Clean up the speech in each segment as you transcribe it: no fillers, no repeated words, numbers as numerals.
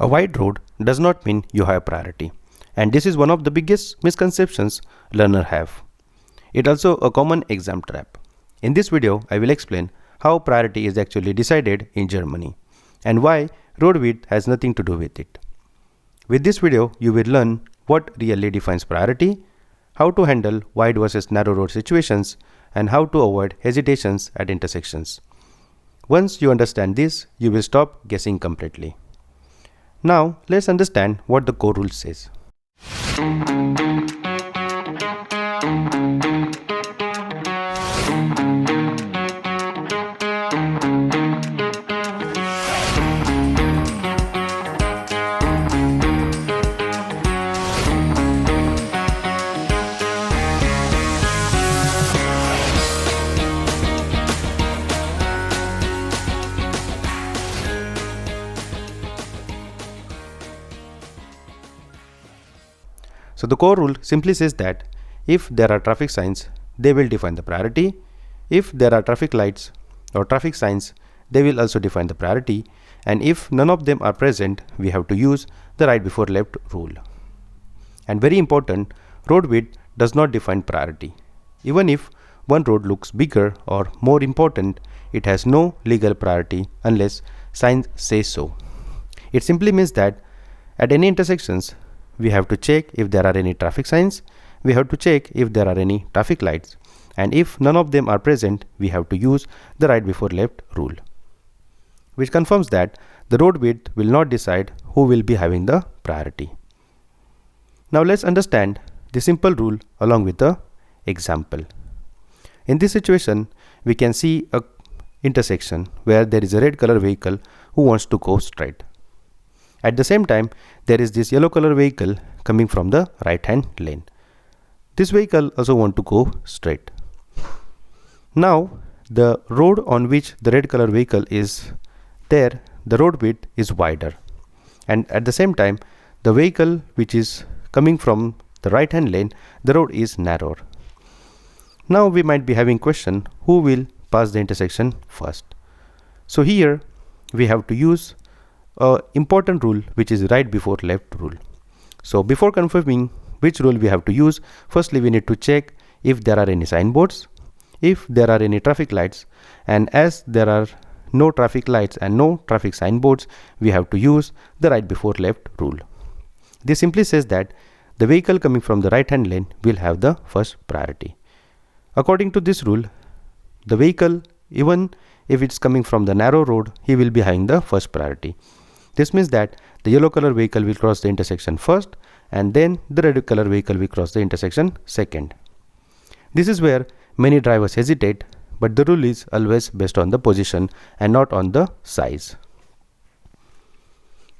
A wide road does not mean you have priority, and this is one of the biggest misconceptions learners have. It also a common exam trap. In this video, I will explain how priority is actually decided in Germany and why road width has nothing to do with it. With this video, you will learn what really defines priority, how to handle wide versus narrow road situations, and how to avoid hesitations at intersections. Once you understand this, you will stop guessing completely. Now, let's understand what the core rule says. So the core rule simply says that if there are traffic signs, they will define the priority. If there are traffic lights or traffic signs, they will also define the priority. And if none of them are present, we have to use the right before left rule. And very important, road width does not define priority. Even if one road looks bigger or more important, it has no legal priority unless signs say so. It simply means that at any intersections, we have to check if there are any traffic signs, we have to check if there are any traffic lights, and if none of them are present, we have to use the right before left rule, which confirms that the road width will not decide who will be having the priority. Now let's understand the simple rule along with the example. In this situation, we can see a intersection where there is a red color vehicle who wants to go straight. At the same time, there is this yellow color vehicle coming from the right hand lane. This vehicle also wants to go straight. Now, the road on which the red color vehicle is there, the road width is wider. And at the same time, the vehicle which is coming from the right hand lane, the road is narrower. Now we might be having question, who will pass the intersection first? So here we have to use an important rule, which is right before left rule. So before confirming which rule we have to use, firstly we need to check if there are any signboards, if there are any traffic lights, and as there are no traffic lights and no traffic signboards, we have to use the right before left rule. This simply says that the vehicle coming from the right hand lane will have the first priority. According to this rule, the vehicle, even if it's coming from the narrow road, he will be having the first priority. This means that the yellow color vehicle will cross the intersection first, and then the red color vehicle will cross the intersection second. This is where many drivers hesitate, but the rule is always based on the position and not on the size.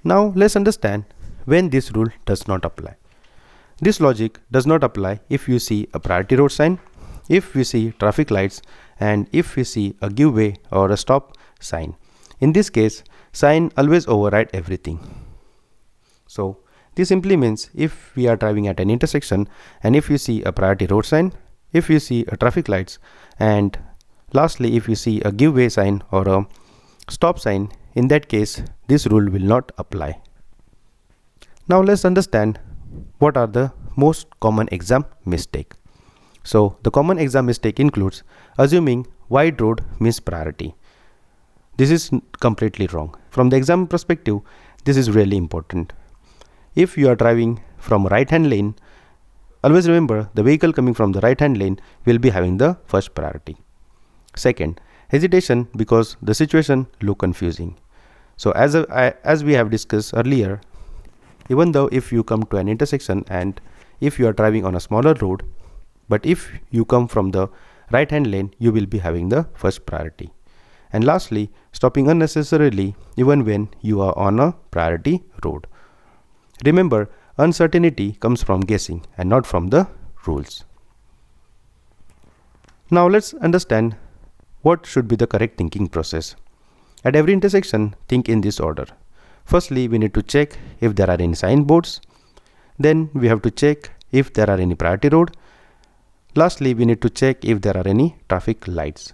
Now let's understand when this rule does not apply. This logic does not apply if you see a priority road sign, if we see traffic lights, and if we see a give way or a stop sign. In this case, sign always override everything. So this simply means if we are driving at an intersection and if you see a priority road sign, if you see a traffic lights, and lastly if you see a give way sign or a stop sign, in that case this rule will not apply. Now let's understand what are the most common exam mistake. So the common exam mistake includes assuming wide road means priority. This is completely wrong. From the exam perspective, this is really important. If you are driving from right hand lane, always remember the vehicle coming from the right hand lane will be having the first priority. Second, hesitation because the situation look confusing. So as we have discussed earlier, even though if you come to an intersection and if you are driving on a smaller road, but if you come from the right hand lane, you will be having the first priority. And lastly, stopping unnecessarily even when you are on a priority road. Remember, uncertainty comes from guessing and not from the rules. Now let's understand what should be the correct thinking process. At every intersection, think in this order. Firstly, we need to check if there are any signboards. Then we have to check if there are any priority road. Lastly, we need to check if there are any traffic lights.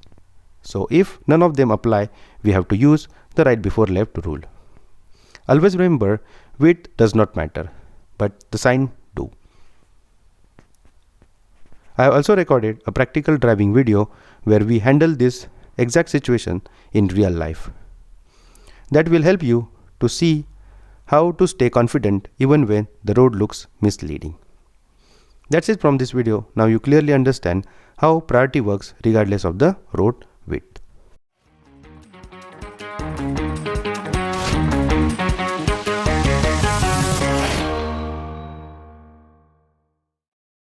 So if none of them apply, we have to use the right before left rule. Always remember, width does not matter, but the sign do. I have also recorded a practical driving video where we handle this exact situation in real life. That will help you to see how to stay confident even when the road looks misleading. That's it from this video. Now you clearly understand how priority works regardless of the road